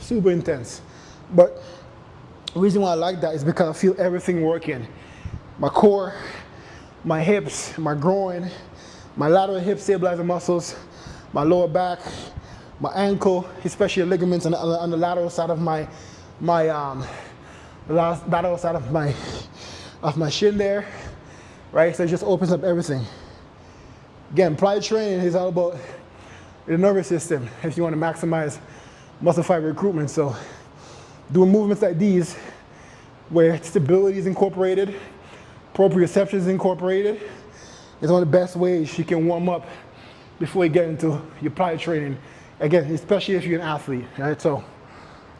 Super intense. But the reason why I like that is because I feel everything working. My core, my hips, my groin, my lateral hip stabilizer muscles, my lower back, my ankle, especially ligaments on the lateral side of my lateral side of my shin there, right? So it just opens up everything. Again, plyo training is all about the nervous system if you want to maximize muscle fiber recruitment. So doing movements like these where stability is incorporated, proprioception is incorporated, is one of the best ways you can warm up before you get into your plyo training. Again, especially if you're an athlete, right? So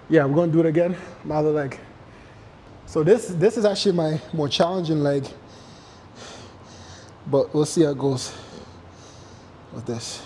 yeah, we're gonna do it again, my other leg. So this is actually my more challenging leg, but we'll see how it goes with this.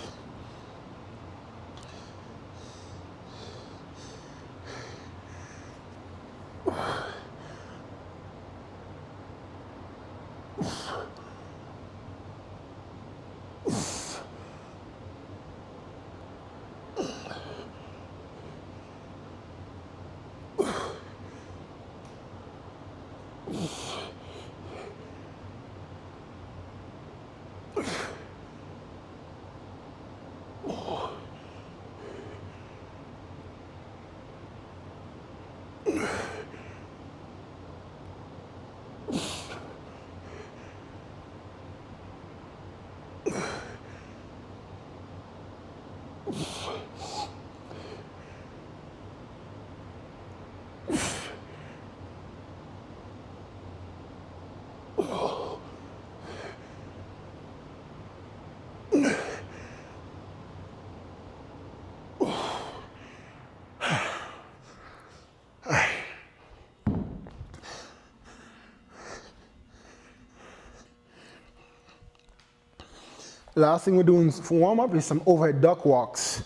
Last thing we're doing for warm up is some overhead duck walks.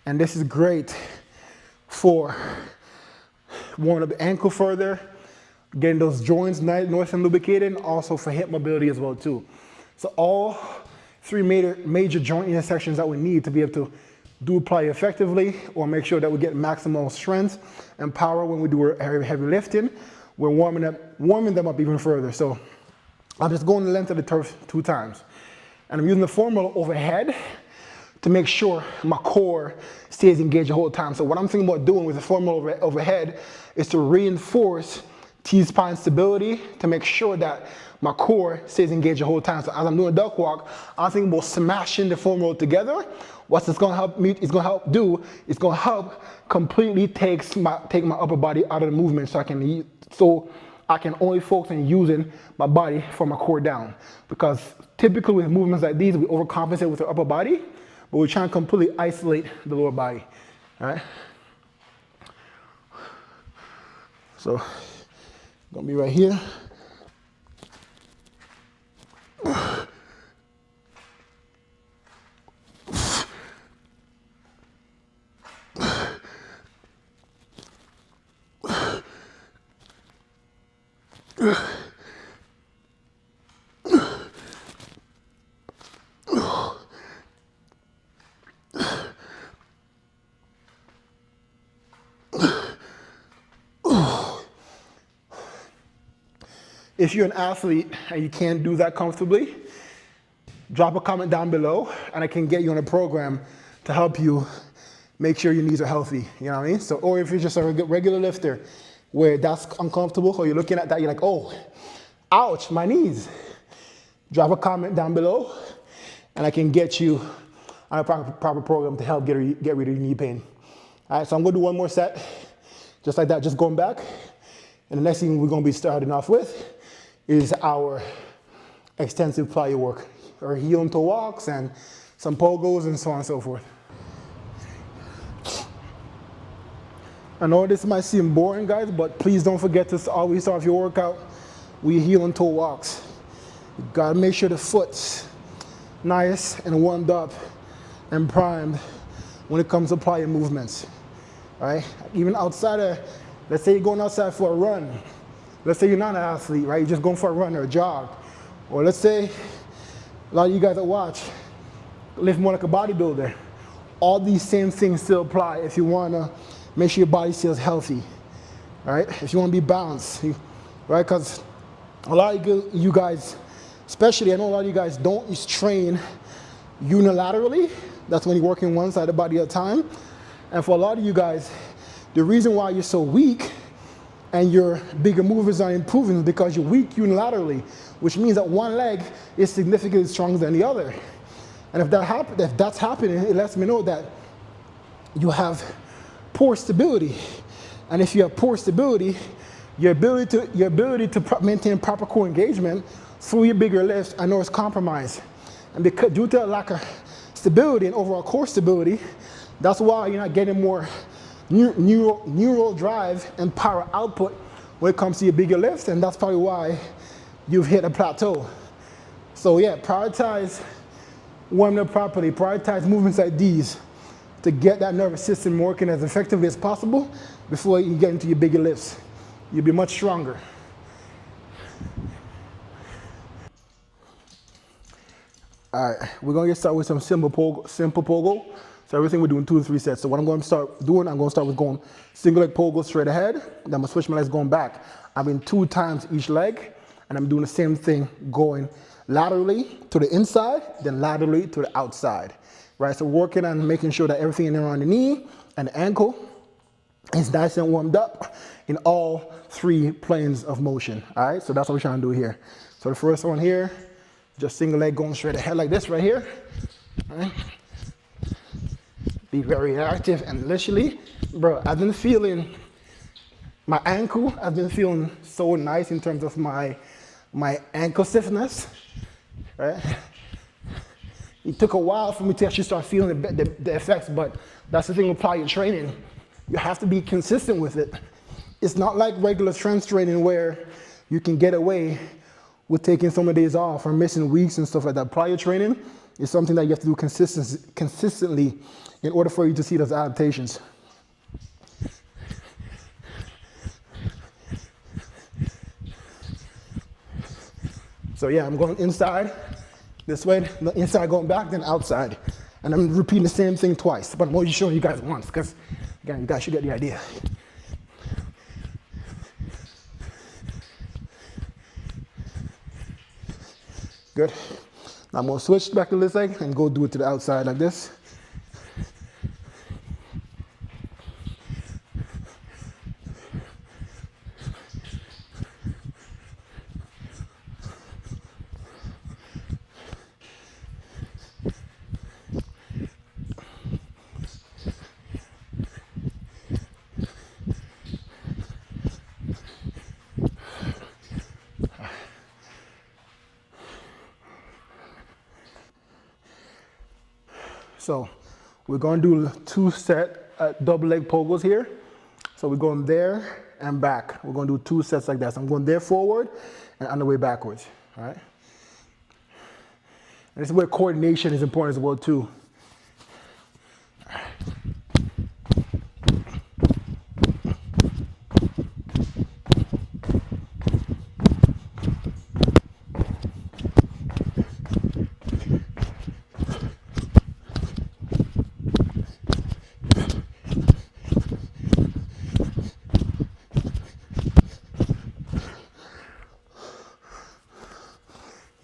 And this is great for warming up the ankle further, getting those joints nice and lubricated, and also for hip mobility as well too. So all three major joint intersections that we need to be able to do plyo effectively, or make sure that we get maximal strength and power when we do heavy lifting, we're warming them up even further. So I'm just going the length of the turf 2 times. And I'm using the formula overhead to make sure my core stays engaged the whole time. So what I'm thinking about doing with the formula overhead is to reinforce T-spine stability to make sure that my core stays engaged the whole time. So as I'm doing a duck walk, I'm thinking about smashing the formula together. What it's gonna help me, it's gonna help do, it's gonna help completely take my upper body out of the movement so I can only focus on using my body for my core down. Because typically with movements like these, we overcompensate with our upper body, but we're trying to completely isolate the lower body, all right? So, gonna be right here. If you're an athlete and you can't do that comfortably, drop a comment down below and I can get you on a program to help you make sure your knees are healthy, you know what I mean? So, or if you're just a regular lifter where that's uncomfortable, or you're looking at that, you're like, oh, ouch, my knees. Drop a comment down below and I can get you on a proper program to help get rid of your knee pain. All right, so I'm gonna do one more set, just like that, just going back. And the next thing we're gonna be starting off with is our extensive plyo work, or heel and toe walks and some pogos and so on and so forth. I know this might seem boring, guys, but please don't forget to always start your workout with heel and toe walks. You gotta make sure the foot's nice and warmed up and primed when it comes to plyo movements, right? Even outside of, let's say you're going outside for a run. Let's say you're not an athlete, right? You're just going for a run or a jog. Or let's say a lot of you guys that watch live more like a bodybuilder. All these same things still apply if you want to make sure your body stays healthy, right? If you want to be balanced, right? Because a lot of you guys, especially I know a lot of you guys don't train unilaterally. That's when you're working one side of the body at a time. And for a lot of you guys, the reason why you're so weak and your bigger movers are improving is because you're weak unilaterally, which means that one leg is significantly stronger than the other. And if that's happening, it lets me know that you have poor stability. And if you have poor stability, your ability to maintain proper core engagement through your bigger lifts, I know it's compromised. And because due to a lack of stability and overall core stability, that's why you're not getting more neural drive and power output when it comes to your bigger lifts, and that's probably why you've hit a plateau. So yeah, prioritize warming up properly, prioritize movements like these to get that nervous system working as effectively as possible before you get into your bigger lifts. You'll be much stronger. All right, we're gonna get started with some simple pogo. So everything we're doing 2 to 3 sets. So what I'm gonna start doing, I'm gonna start with going single leg pogo straight ahead. Then I'm gonna switch my legs going back. I'm in 2 times each leg, and I'm doing the same thing going laterally to the inside, then laterally to the outside, right? So working on making sure that everything in around the knee and the ankle is nice and warmed up in all 3 planes of motion, all right? So that's what we're trying to do here. So the first one here, just single leg going straight ahead like this right here, all right? Be very active and literally, bro, I've been feeling my ankle, I've been feeling so nice in terms of my ankle stiffness, right? It took a while for me to actually start feeling the effects, but that's the thing with plyo training. You have to be consistent with it. It's not like regular strength training where you can get away with taking some of the days off or missing weeks and stuff like that. Plyo training is something that you have to do consistently in order for you to see those adaptations. So yeah, I'm going inside this way, the inside going back, then outside. And I'm repeating the same thing twice, but I'm only showing you guys once because, again, you guys should get the idea. Good. Now I'm going to switch back to this leg and go do it to the outside like this. So we're going to do 2 set double leg pogos here. So we're going there and back. We're going to do 2 sets like that. So I'm going there forward and on the way backwards, all right? And this is where coordination is important as well too.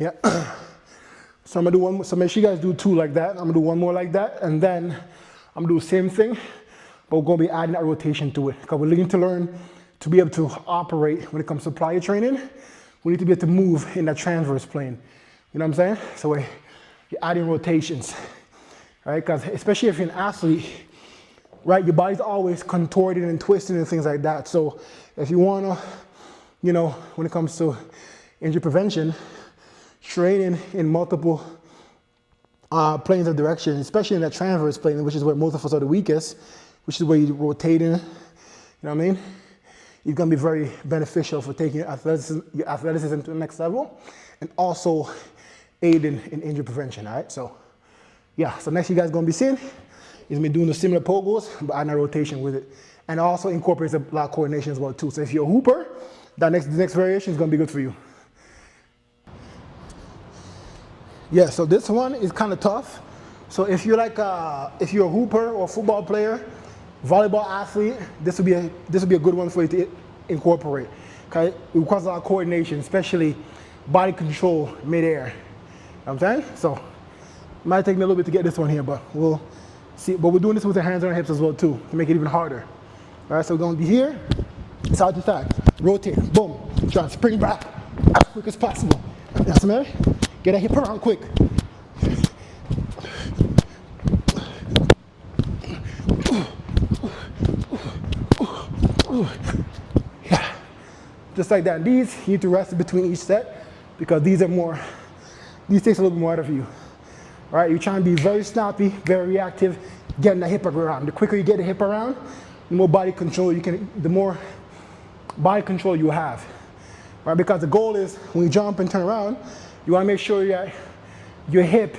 Yeah, so I'm gonna do one more, so make sure you guys do 2 like that. I'm gonna do 1 more like that, and then I'm gonna do the same thing, but we're gonna be adding that rotation to it, because we're looking to learn to be able to operate when it comes to plyo training. We need to be able to move in that transverse plane. You know what I'm saying? So you're adding rotations, right? Because especially if you're an athlete, right, your body's always contorted and twisted and things like that. So if you wanna, you know, when it comes to injury prevention, training in multiple planes of direction, especially in that transverse plane, which is where most of us are the weakest, which is where you're rotating, you know what I mean? It's gonna be very beneficial for taking your athleticism to the next level, and also aid in injury prevention, all right? So, yeah, so next you guys gonna be seeing is me doing the similar pogos, but adding a rotation with it. And also incorporates a lot of coordination as well too. So if you're a hooper, the next variation is gonna be good for you. Yeah, so this one is kind of tough. So if you're like if you're a hooper or a football player, volleyball athlete, this would be a good one for you to incorporate. Okay, it requires a lot of coordination, especially body control midair. You know what I'm saying? So it might take me a little bit to get this one here, but we'll see. But we're doing this with the hands on our hips as well too, to make it even harder. All right, so we're gonna be here, side to side, rotate, boom, try and spring back as quick as possible. That's me. Get that hip around quick. Yeah, just like that. These you need to rest between each set because these takes a little bit more out of you. All right, you're trying to be very snappy, very reactive, getting that hip around. The quicker you get the hip around, the more body control you have. Right, because the goal is when you jump and turn around, you want to make sure that your hip,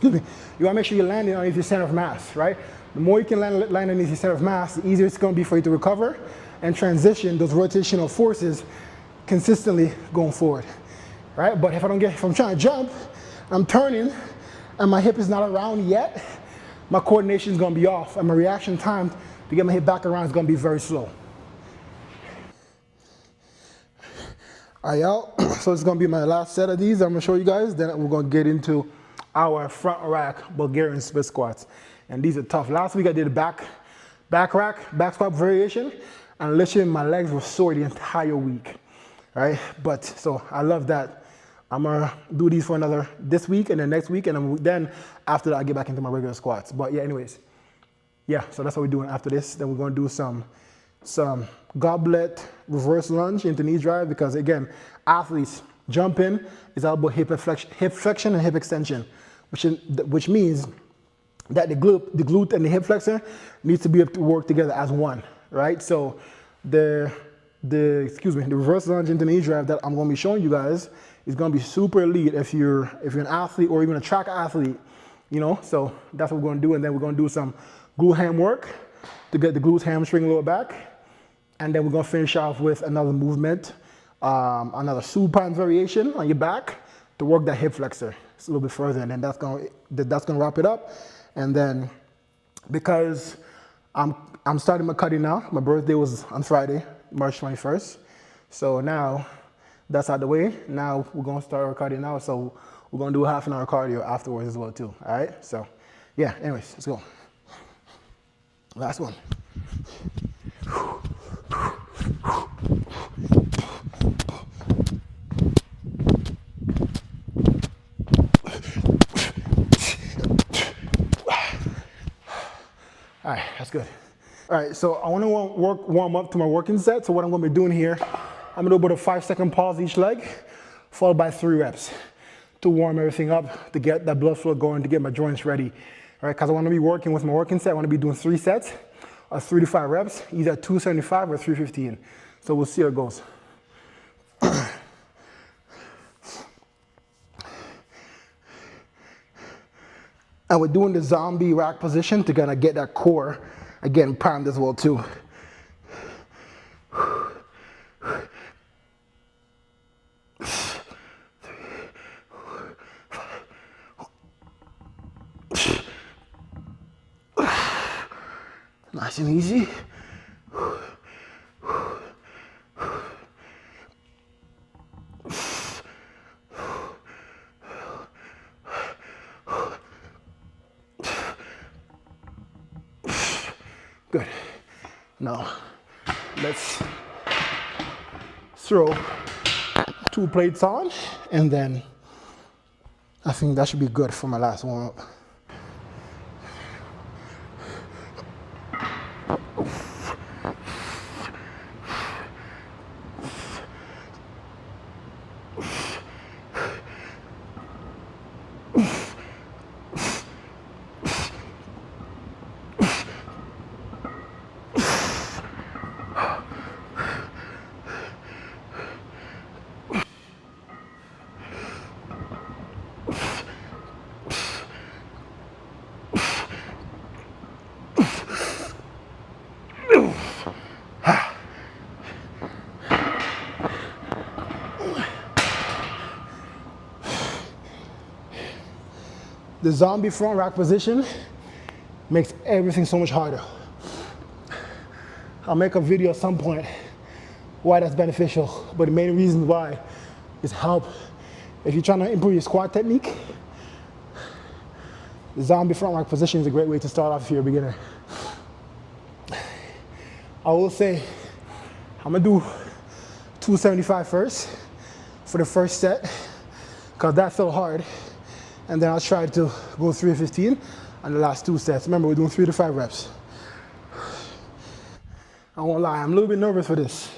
you want to make sure you're landing underneath your center of mass, right? The more you can land underneath your center of mass, the easier it's going to be for you to recover and transition those rotational forces consistently going forward, right? But if I'm trying to jump, I'm turning, and my hip is not around yet, my coordination is going to be off, and my reaction time to get my hip back around is going to be very slow. All right, y'all. So it's gonna be my last set of these. I'm gonna show you guys. Then we're gonna get into our front rack Bulgarian split squats. And these are tough. Last week I did a back squat variation, and literally my legs were sore the entire week. Right? But so I love that. I'm gonna do these for this week and then next week, and then after that I get back into my regular squats. But yeah, anyways. Yeah, so that's what we're doing after this. Then we're gonna do some goblet reverse lunge into knee drive, because again, athletes jumping is all about hip flexion and hip extension, which means that the glute and the hip flexor needs to be able to work together as one, right? So the reverse lunge into knee drive that I'm going to be showing you guys is going to be super elite if you're an athlete or even a track athlete, you know. So that's what we're going to do, and then we're going to do some glute ham work to get the glutes, hamstring, lower back. And then we're gonna finish off with another movement, another supine variation on your back to work that hip flexor. It's a little bit further, and then that's gonna wrap it up. And then because I'm starting my cutting now, my birthday was on Friday, March 21st. So now that's out of the way. Now we're gonna start our cardio now. So we're gonna do a half an hour cardio afterwards as well too. All right. So yeah. Anyways, let's go. Last one. All right, that's good. All right, so I want to warm up to my working set. So what I'm going to be doing here, I'm going to do about a 5-second pause each leg, followed by 3 reps to warm everything up, to get that blood flow going, to get my joints ready. All right, because I want to be working with my working set. I want to be doing 3 sets of 3 to 5 reps, either 275 or 315. So we'll see how it goes. And we're doing the zombie rack position to kind of get that core again primed as well too. Nice and easy. Good. Now, let's throw 2 plates on, and then I think that should be good for my last warm-up. The zombie front rack position makes everything so much harder. I'll make a video at some point why that's beneficial, but the main reason why is help. If you're trying to improve your squat technique, the zombie front rack position is a great way to start off if you're a beginner. I will say, I'm gonna do 275 first for the first set, because that felt hard. And then I'll try to go 315 on the last 2 sets. Remember, we're doing 3 to 5 reps. I won't lie, I'm a little bit nervous for this.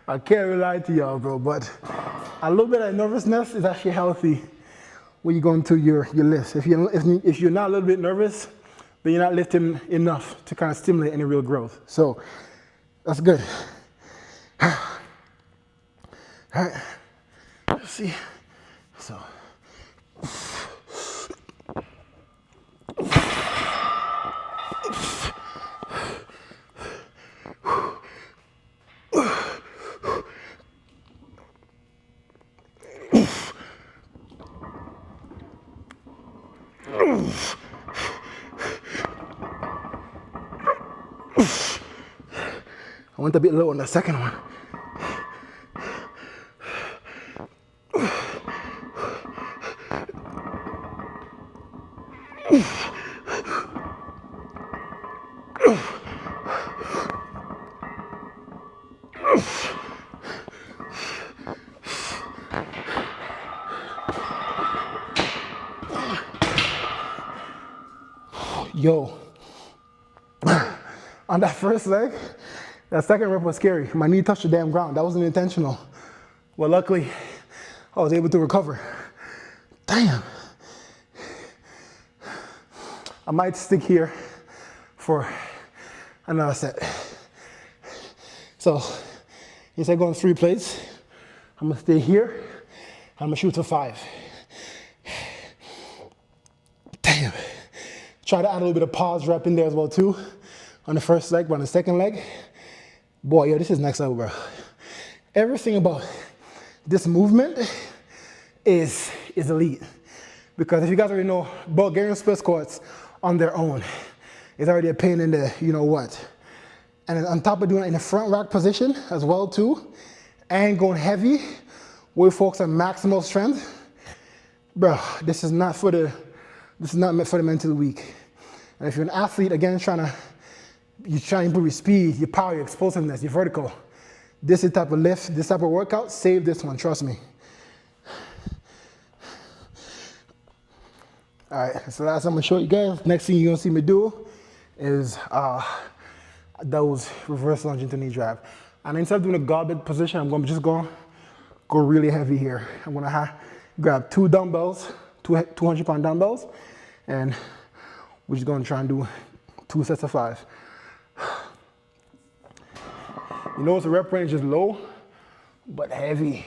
I can't really lie to y'all, bro, but a little bit of nervousness is actually healthy when you go into your lifts. If you're not a little bit nervous, then you're not lifting enough to kind of stimulate any real growth. So that's good. All right, let's see. So. I went a bit low on the second one. Yo, on that first leg, that second rep was scary. My knee touched the damn ground. That wasn't intentional. Well, luckily, I was able to recover. Damn. I might stick here for another set. So, instead of going 3 plates, I'm gonna stay here. I'm gonna shoot to 5. Damn. Try to add a little bit of pause rep in there as well too, on the first leg, but on the second leg, boy, yo, this is next level, bro. Everything about this movement is elite. Because if you guys already know, Bulgarian split squats on their own is already a pain in the you know what. And then on top of doing it in a front rack position as well too, and going heavy, we focus on maximal strength, bro, this is not meant for the mentally weak. And if you're an athlete, again, you're trying to improve your speed, your power, your explosiveness, your vertical, this is the type of lift, this type of workout, save this one, trust me. All right, that's the last I'm gonna show you guys. Next thing you're gonna see me do is those reverse lunge into knee drag. And instead of doing a goblet position, I'm gonna just go really heavy here. I'm gonna grab 2 dumbbells, 200-pound dumbbells, and we're just gonna try and do 2 sets of 5. You notice the rep range is low, but heavy.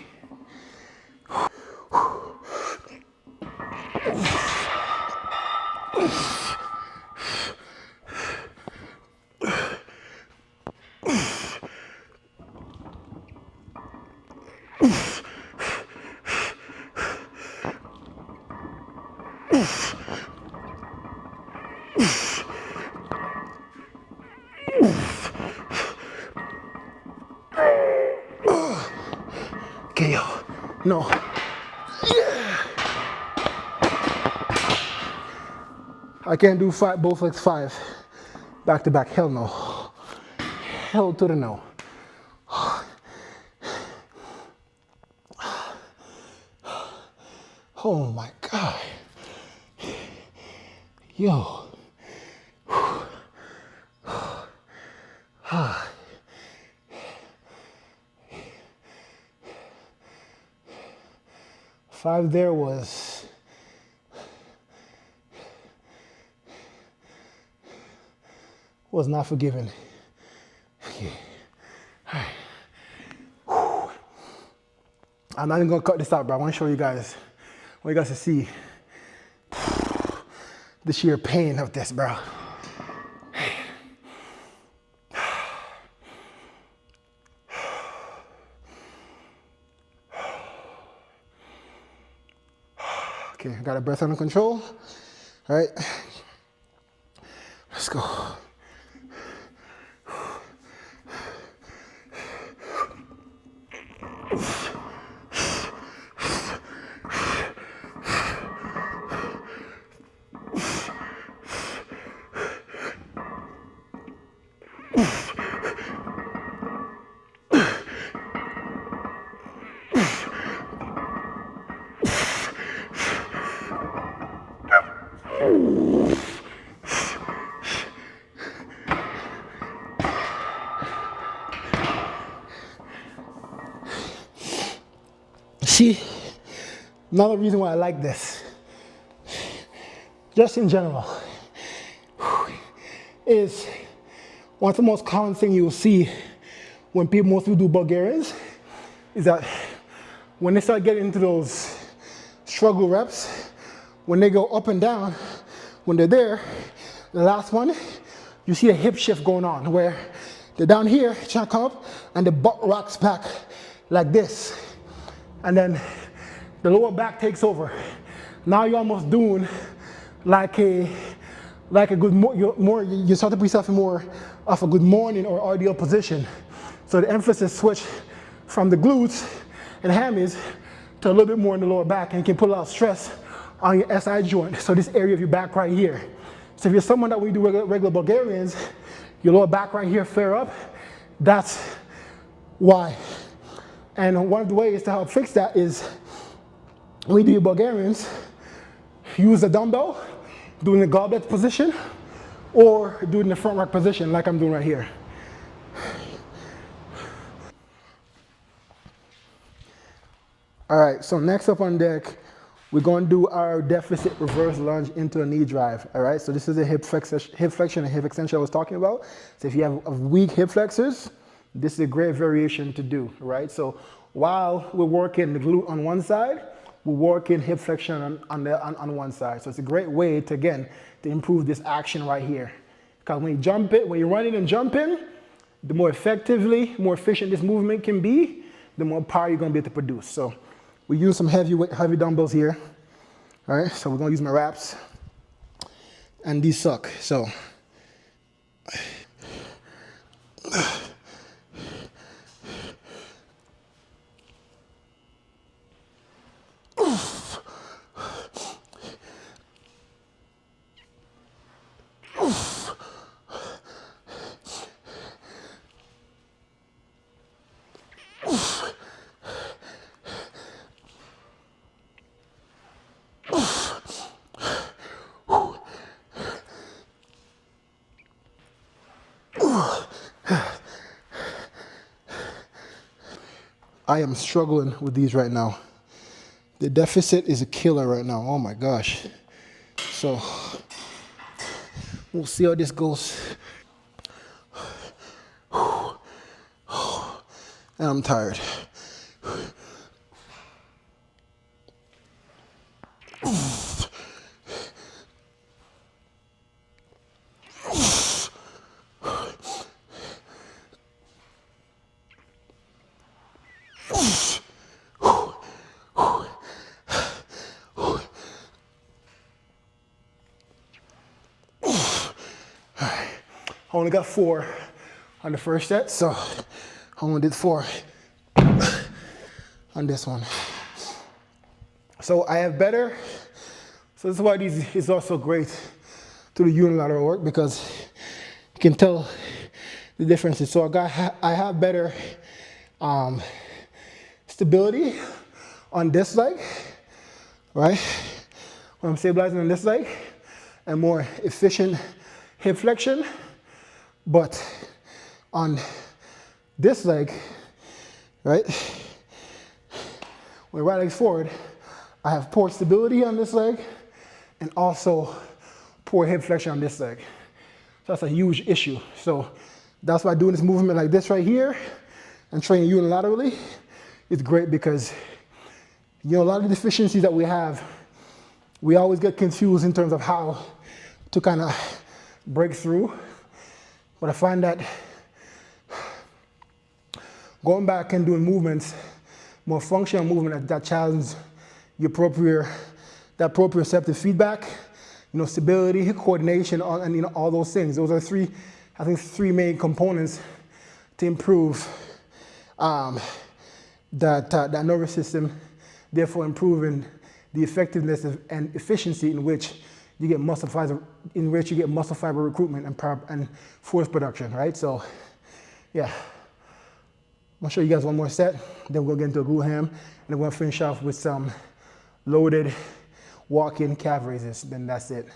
Okay, yo, no. Yeah. I can't do both legs 5 back to back. Hell no. Hell to the no. Oh my God. Yo. 5 there was not forgiven. Okay. All right. I'm not even gonna cut this out, bro. I want to show you guys. I want you guys to see the sheer pain of this, bro. Okay, got a breath under control. All right, let's go. See, another reason why I like this, just in general, is one of the most common things you'll see when people mostly do Bulgarians is that when they start getting into those struggle reps, when they go up and down, when they're there, the last one, you see a hip shift going on where they're down here, trying to come up, and the butt rocks back like this. And then the lower back takes over. Now you're almost doing like a good you start to put yourself in more of a good morning or ideal position. So the emphasis switch from the glutes and hammies to a little bit more in the lower back, and you can put a lot of stress on your SI joint. So this area of your back right here. So if you're someone that when you do regular Bulgarians, your lower back right here flare up, that's why. And one of the ways to help fix that is when you do your Bulgarians, use a dumbbell, do it in the goblet position, or do it in the front rack position like I'm doing right here. All right, so next up on deck, we're going to do our deficit reverse lunge into a knee drive. All right, so this is a hip flexion and hip extension I was talking about. So if you have weak hip flexors, this is a great variation to do, right? So while we're working the glute on one side, we're working hip flexion on one side. So it's a great way to, again, to improve this action right here. Because when you jump it, when you're running and jumping, the more efficient this movement can be, the more power you're going to be able to produce. So we use some heavy dumbbells here. All right, so we're going to use my wraps. And these suck, so. I am struggling with these right now. The deficit is a killer right now. Oh my gosh. So we'll see how this goes. And I'm tired. I only got 4 on the first set, so I only did 4 on this one. So I have better, so this is why these is also great to the unilateral work, because you can tell the differences. So I have better stability on this leg, right? When I'm stabilizing on this leg, and more efficient hip flexion. But on this leg, right, when right leg's forward, I have poor stability on this leg and also poor hip flexion on this leg. So that's a huge issue. So that's why doing this movement like this right here and training unilaterally is great, because a lot of the deficiencies that we have, we always get confused in terms of how to kind of break through. But I find that going back and doing movements, more functional movement that challenge your proprioception that proprioceptive feedback, you know, stability, coordination, and you know, all those things. Those are three, I think, three main components to improve that nervous system, therefore improving the effectiveness and efficiency in which you get muscle fiber, recruitment and force production, right? So, yeah. I'm gonna show you guys one more set, then we'll get into a glute ham, and then we'll finish off with some loaded walk-in calf raises, then that's it.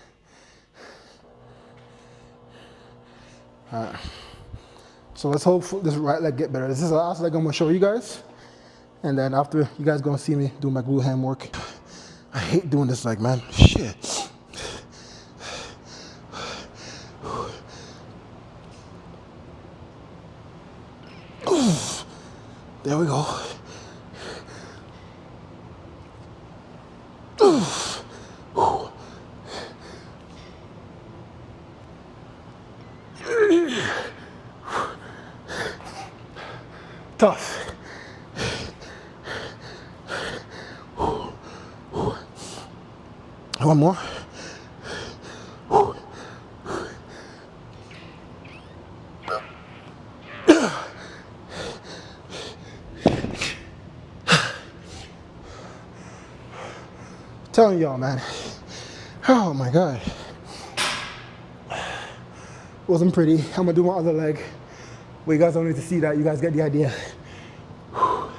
All right. So let's hope this right leg get better. This is the last leg I'm gonna show you guys. And then after, you guys gonna see me do my glute ham work. I hate doing this leg, man. Shit. There we go. Tough. One more. Telling y'all, man. Oh my God. Wasn't pretty. I'm gonna do my other leg. But you guys don't need to see that. You guys get the idea. All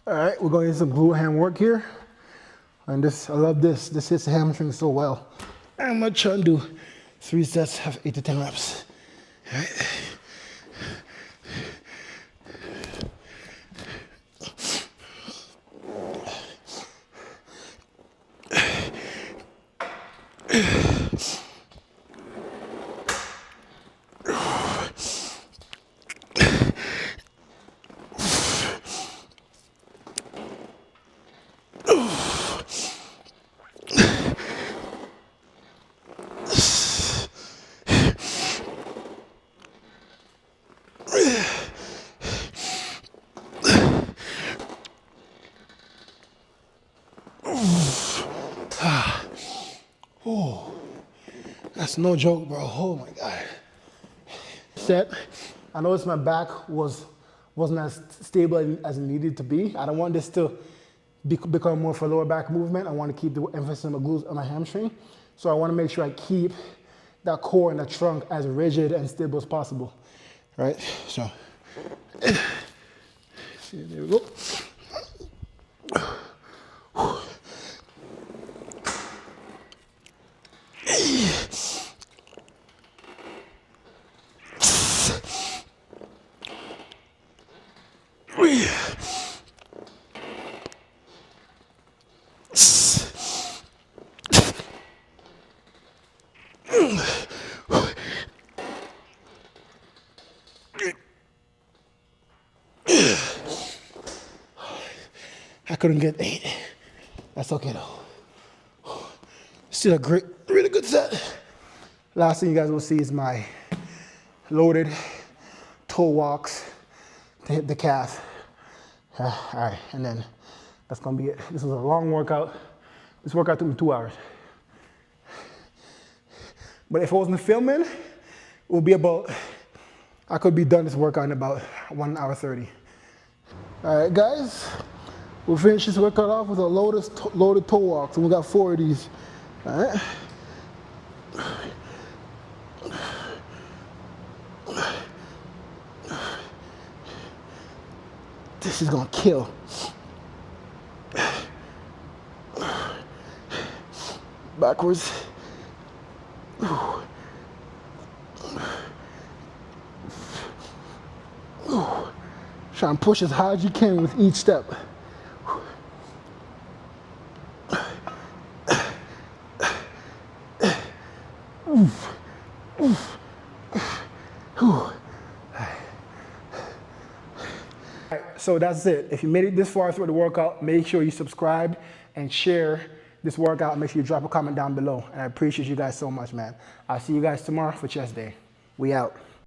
right, we're going to get some glute ham work here. And this, I love this. This hits the hamstring so well. I'm gonna try and do 3 sets, have 8 to 10 reps. All right. Oh, that's no joke, bro. Oh my God. Set. I noticed my back wasn't as stable as it needed to be. I don't want this to become more for lower back movement. I want to keep the emphasis on my glutes and my hamstring. So I want to make sure I keep that core and that trunk as rigid and stable as possible. Right? So, see, there we go. I couldn't get 8. That's okay though. Still a great, really good set. Last thing you guys will see is my loaded toe walks to hit the calf. All right, and then that's gonna be it. This was a long workout. This workout took me 2 hours. But if I wasn't filming, it would be about, I could be done this workout in about 1 hour 30. All right, guys. We'll finish this workout off with a loaded toe walks, and we got 4 of these. All right. This is gonna kill. Backwards. Try and push as hard as you can with each step. So that's it. If you made it this far through the workout, make sure you subscribe and share this workout. Make sure you drop a comment down below. And I appreciate you guys so much, man. I'll see you guys tomorrow for chest day. We out.